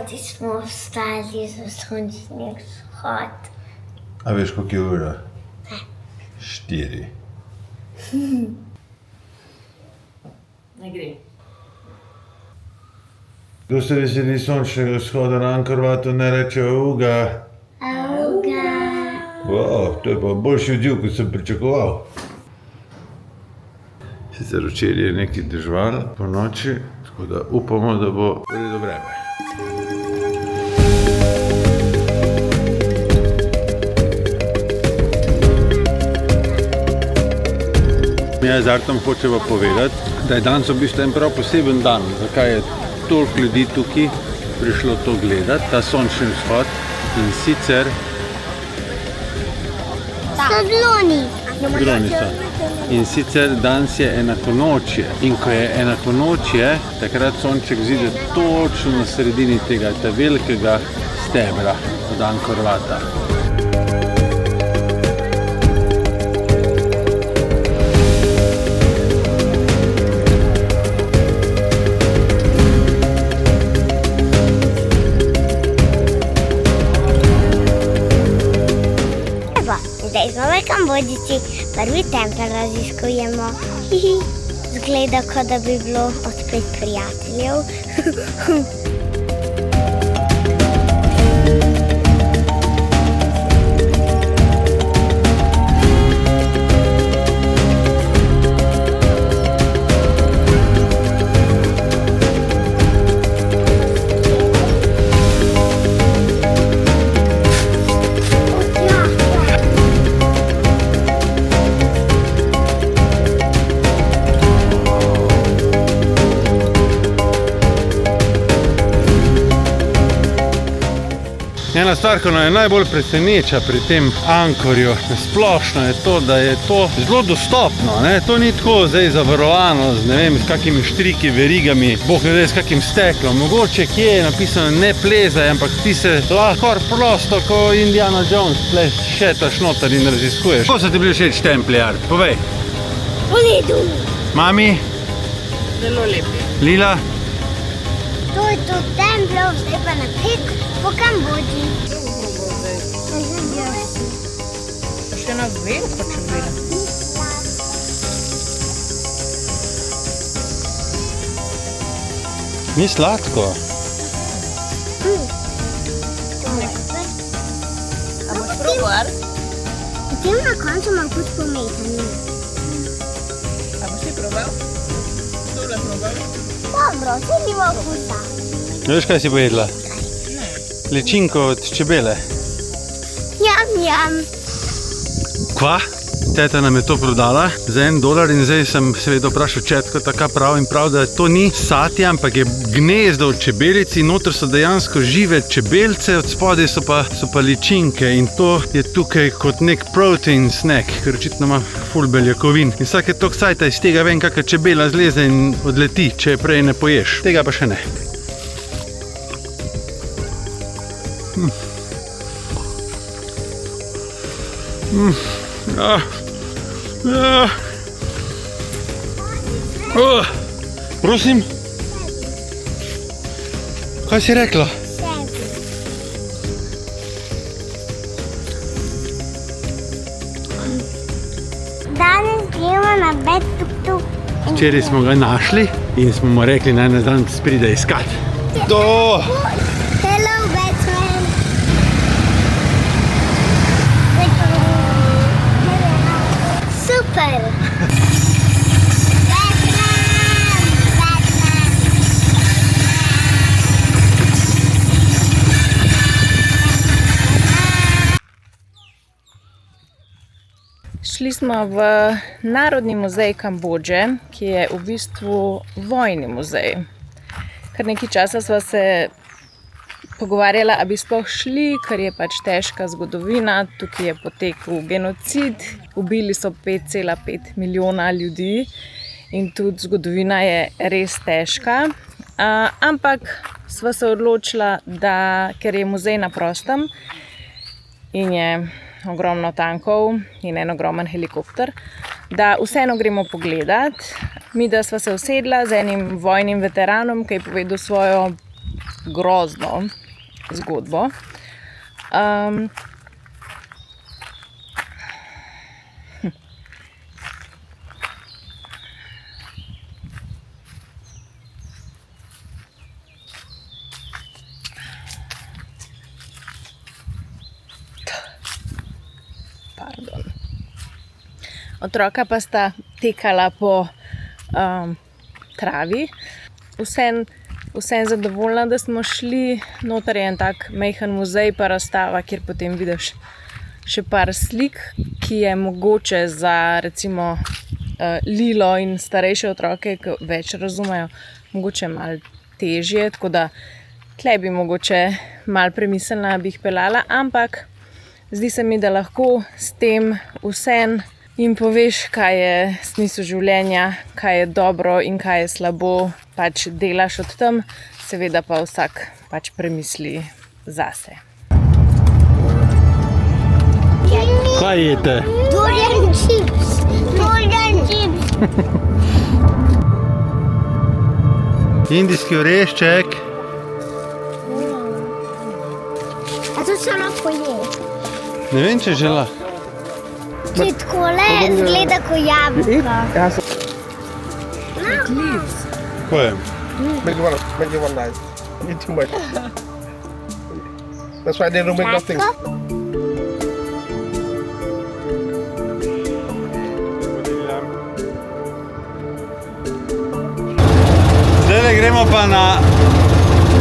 zgodaj smo vstali za sončni vzhod. A veš, koliko je ura? Ne. 4. Ne gre. Kdo se veseli sončnega vzhoda na Ankorvatu, ne reče uga? Auga. Wow, to je pa boljši odziv, kot sem pričakoval. Sicer včeraj je nekaj deževalo po noči, tako da upamo, da bo v redu vreme. Mi z Artom hočeva povedati, da je danes v bistvu en prav poseben dan. Zakaj je toliko ljudi tukaj prišlo to gledati, ta sončni vzhod. In sicer... Sadloni. Groni so. In sicer danes je enakonočje. In ko je enakonočje, takrat sonček vzide točno na sredini tega velikega stebra od Ankorvata. Zdaj smo v Kambodži, prvi tempelj raziskujemo. Zgleda, kot da bi bilo od 5 prijateljev. Ena stvar, ki je najbolj preseneča pri tem Ankorju splošno, je to, da je to zelo dostopno. To ni tako zdaj zavarovano z, ne vem, s kakimi štriki, verigami, bog ne ve, s kakim steklom. Mogoče kje je napisano ne plezaj, ampak ti se lahko prosto, ko Indiana Jones šetaš noter in raziskuješ. Kako so ti bili všeč templji, Art? Povej. V redu. Mami? Zelo lepi. Lila? To je to tempelj, zdaj pa naprej po Kambodži. Še ena veliko čebela. Ni sladko. A boš probar? Potem na koncu imam kot pometanje. A boš ti probal? Tole probal? Dobro, vse nima okusa. Veš, kaj si pojedla? Ličinko od čebele. Jam. Kva? Teta nam je to prodala za $1 in zdaj sem seveda vprašal četko, taka prav in prav, da to ni satje, ampak je gnezdo od čebelic in noter so dejansko žive čebelce, od spodaj so pa ličinke in to je tukaj kot nek protein snack, ker očitno ima ful beljakovin. In vsake toliko cajta iz tega vem, kakšna čebela zleze in odleti, če je prej ne poješ. Tega pa še ne. Prosim? Kaj si rekla? Danes gremo na bed tuk-tuk. Včeraj smo ga našli in smo mu rekli, naj nas danes pride iskat. To! Hello, Batman. Super. Šli smo v Narodni muzej Kambodže, ki je v bistvu vojni muzej. Kar nekaj časa sva se pogovarjala, a bi sploh šli, ker je pač težka zgodovina. Tukaj je potekal genocid, ubili so 5,5 milijona ljudi in tudi zgodovina je res težka. Ampak sva se odločila, da ker je muzej na prostem in je ogromno tankov in en ogromen helikopter, da vseeno gremo pogledat. Mi, da sva se usedla z enim vojnim veteranom, ki je povedal svojo grozno zgodbo. Pardon. Otroka pa sta tekala po travi. Vsem zadovoljna, da smo šli. Noter je en tak majhen muzej pa razstava, kjer potem vidiš še par slik, ki je mogoče za recimo Lilo in starejše otroke, ki več razumejo, mogoče malo težje, tako da tle bi mogoče malo premislila, bi jih peljala, ampak zdi se mi, da lahko s tem vsem jim poveš, kaj je smisel življenja, kaj je dobro in kaj je slabo, pač delaš od tam, seveda pa vsak pač premisli zase. Kaj jete? Durian chips. Durian chips. Indijski orešček. A to se lahko je? Ne vem, če že lahko. Če takole zgleda ko jabolka. Ko je? Make it one nice. Eat too much. That's why they don't make nothing. Zdaj gremo pa na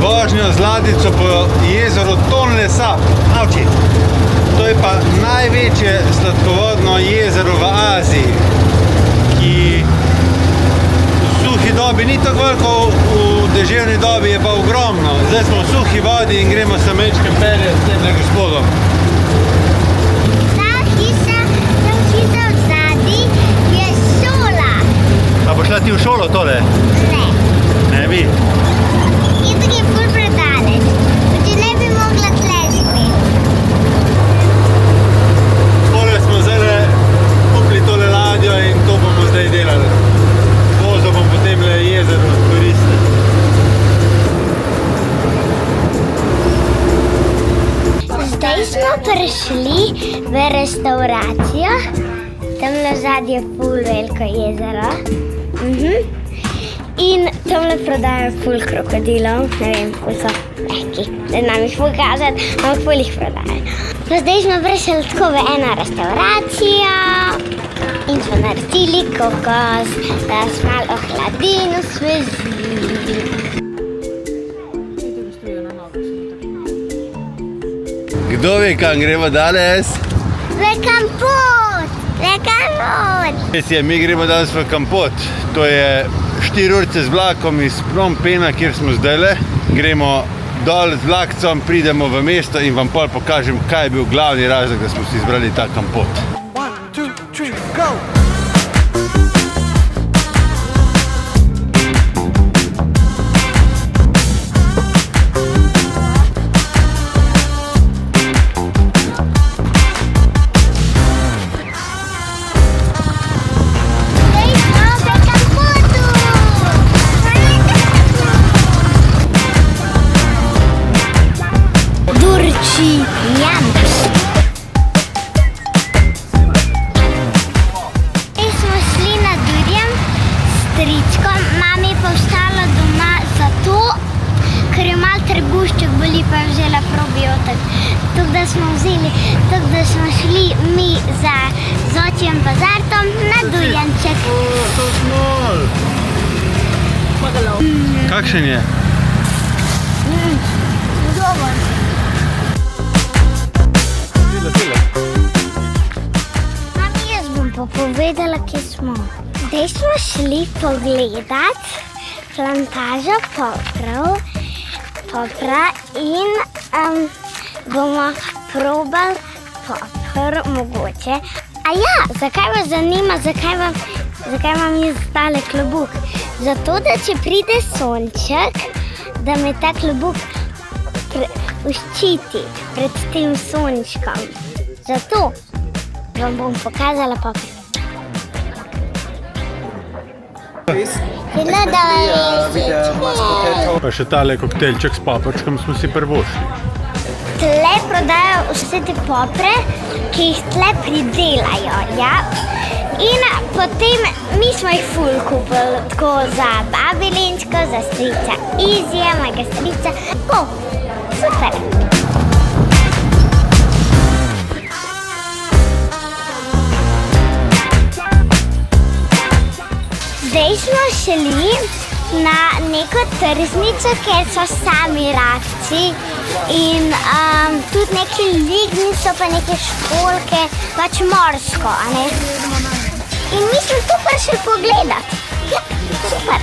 vožnjo z ladjico po jezeru Tonle Sap. Avči. To je pa največje sladkovodno jezero v Aziji, ki v suhi dobi ni tako veliko, v deževni dobi je pa ogromno. Zdaj smo v suhi vodi in gremo se mečkem pelje s tem gospodom. Ta hiša od zadaj je šola. A boš šla ti v šolo tole? Ne. Ne bi. Itak je ful predaleč. Če ne bi mogla tle živeti. Tole smo zdaj kupili tole ladjo in to bomo zdaj delali. Vozil bom potem le jezero koristiti. Zdaj smo prišli v restauracijo. Tamle zadaj je ful veliko jezero. In tamle prodajajo ful krokodilov. Ne vem, ful so neki. Ne znam jih ful kazati, ampak ful jih prodajajo. Pa zdaj smo prišli tako v eno restauracijo in smo naredili kokos, da smo malo ohladili, osvežili. Kdo ve, kam gremo danes? V Kampot! V Kampot! Res je, mi gremo danes v Kampot. To je 4 urice z vlakom iz Phnom Penha, kjer smo zdajle. Gremo dol z vlakcem, pridemo v mesto in vam pol pokažem, kaj je bil glavni razlog, da smo si izbrali ta Kampot. 1, 2, 3, go! Jam. Zdaj smo šli na Durjem s stričkom, mami pa ostala doma zato, ker je malo trebušček boli, pa je vzela probiotik. Tako da smo šli mi z očjem pa Zartom na Durjanček. To smol! Kakšen je? Dober. Mami, jaz bom pa povedala, kje smo. Zdaj smo šli pogledat plantažo popra in bomo probali popr mogoče. A ja, zakaj vas zanima, zakaj vam je tale klobuk? Zato, da če pride sonček, da me ta klobuk ščiti pred tem sončkom. Zato vam bom pokazala popr. Zelo dobro. Pa še tale koktejlček s paprčkom smo si privoščili. Tle prodajo vse te popre, ki jih tle pridelajo, ja. In potem mi smo jih ful kupili, tako za babilinčko, za strica Izija, mojega strica. O, super. Zdaj smo šli na neko tržnico, kjer so sami rakci in tudi neki lignji so pa neke školjke, pač morsko, a ne? In mi smo tu prišli pogledat. Ja, super.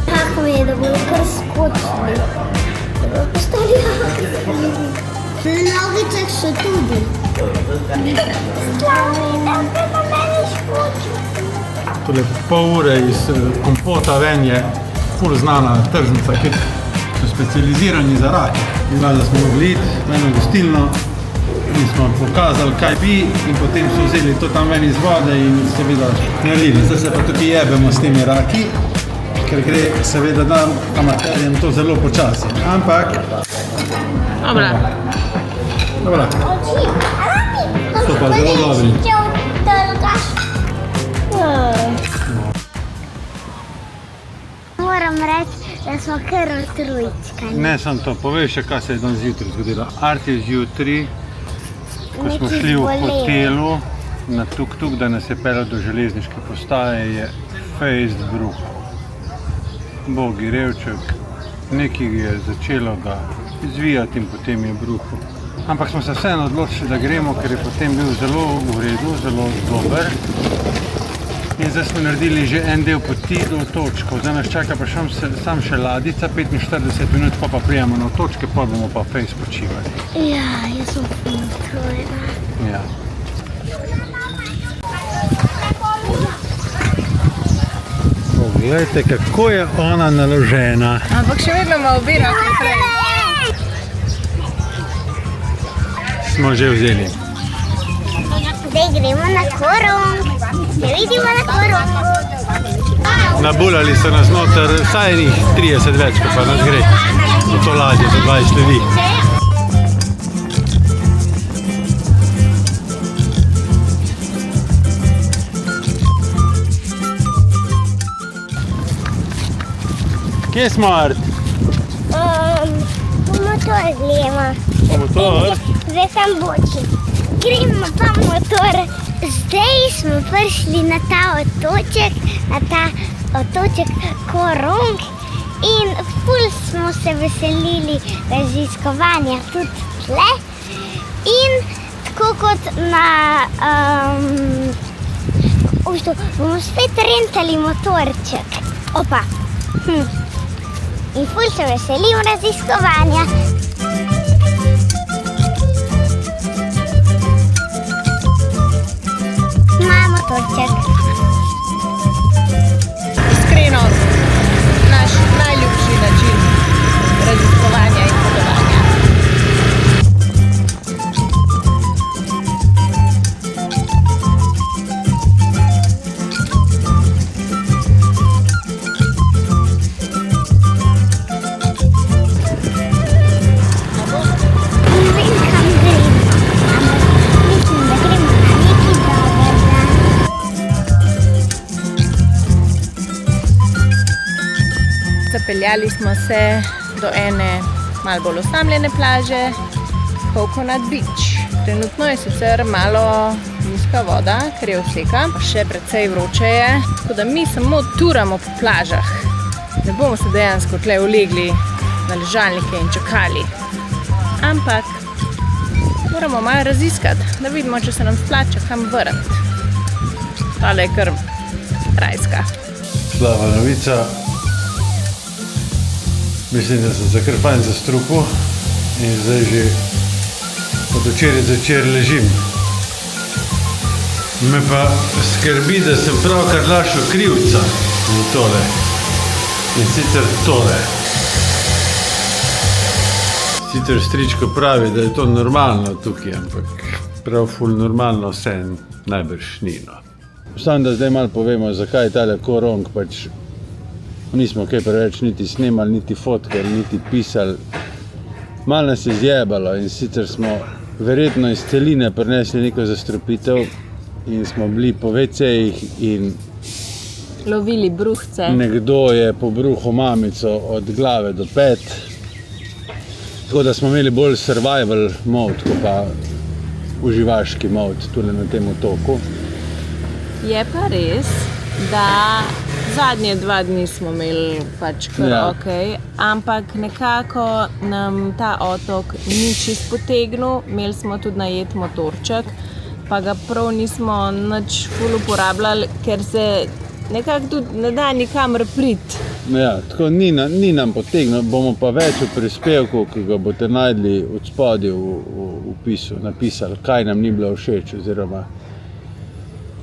Kako mi je, da bodo kar skočili. Postali na nogicah so tudi. Tole pol ure iz Kompota ven je ful znana tržnica, kjer so specializirani za rake. In da smo mogli iti v eno gostilno in smo pokazali, kaj bi, in potem so vzeli to tam ven iz vode in seveda naredili. Zdaj se pa tukaj jebemo s temi raki, ker gre seveda nam amaterjem to zelo počasi. Ampak... Dobra. Dobra. So pa zelo dobri. Moram reči, da smo kar utrujčkani. Ne samo to, povej še, kaj se je danes zjutraj zgodilo. Arti zjutraj, ko smo šli v hotelu na tuk-tuk, da nas je peljal do železniške postaje, je fejst bruhal. Bogi revček, nekaj je začelo ga izvijati in potem je bruhal. Ampak smo se vseeno odločili, da gremo, ker je potem bil zelo v redu, zelo dober. In zdaj smo naredili že en del poti do točko. Zdaj nas čaka pa sam še ladica, 45 minut, pa prijemo na točke, pa bomo pa fejst počivali. Ja, jaz sem utrujena. Ja. Poglejte, kako je ona naložena. Ampak še vedno ima obira naprej. Smo že vzeli. Zdaj gremo na Korong. Se vidimo na Korongu. Nabulali so nas noter, vsaj njih 30 več, ko pa nas gre v to ladje za 20 ljudi. Kje smo, Art? Po motor gremo. Po motor? Zdaj sem boči. Gremo pa motor. Zdaj smo prišli na ta otoček Korong in ful smo se veselili raziskovanja tudi tle. In tako kot na bomo spet rentali motorček. Opa. In ful se veselim raziskovanja. Imamo motorček. Iskreno, naš najljubši način raziskovanja in potovanja. Ne vem, kam gremo, ampak mislim, da gremo na neki dobrega. Zapeljali smo se do ene malo bolj osamljene plaže, Coconut Beach. Trenutno je sicer malo nizka voda, ker je oseka, še precej vroče je, tako da mi samo turamo po plažah. Ne bomo se dejansko tle ulegli na ležalnike in čakali. Ampak moramo malo raziskati, da vidimo, če se nam splača kam vrniti. Tale je kar rajska. Slaba novica. Mislim, da sem se kar fajn zastrupil in zdaj že Od včeraj zvečer ležim. Me pa skrbi, da sem pravkar našel krivca za tole. In sicer tole. Sicer stričko pravi, da je to normalno tukaj, ampak prav ful normalno vse najbrž ni. No. Samo da zdaj malo povemo, zakaj je tale korong, pač nismo kaj preveč niti snemali, niti fotkali, niti pisali. Malo nas je zjebalo in sicer smo verjetno iz celine prinesli neko zastrupitev in smo bili po WC-jih in Lovili bruhce. nekdo je pobruhal mamico od glave do pet. Tako da smo imeli bolj survival mode, kot pa uživaški mode tule na tem otoku. Je pa res, da zadnje 2 dni smo imeli pač kar Ja. okej, ampak nekako nam ta otok ni čist potegnil. Imeli smo tudi najet motorček, pa ga prav nismo nič ful uporabljali, ker se nekako tudi ne da nikamor priti. Ja, tako ni nam potegnil, bomo pa več v prispevku, ki ga boste najdli od spodaj v opisu, napisali, kaj nam ni bilo všeč oziroma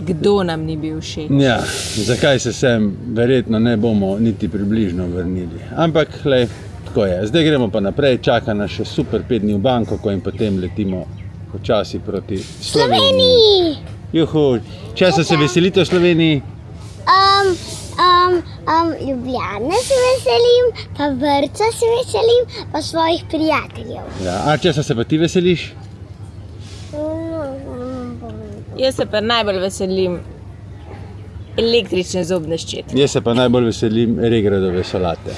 Kdo nam ni bil všeč? ja, zakaj se sem verjetno ne bomo niti približno vrnili. Ampak, glej, tako je. Zdaj gremo pa naprej, čaka nas še super 5 dni v Bangkoku in potem letimo počasi proti Sloveniji. Juhu, česa se veselite v Sloveniji? Ljubljane se veselim, pa vrca se veselim, pa svojih prijateljev. Ja, a česa se pa ti veseliš? Jaz se pa najbolj veselim električne zobne ščetke. Jaz se pa najbolj veselim regradove solate.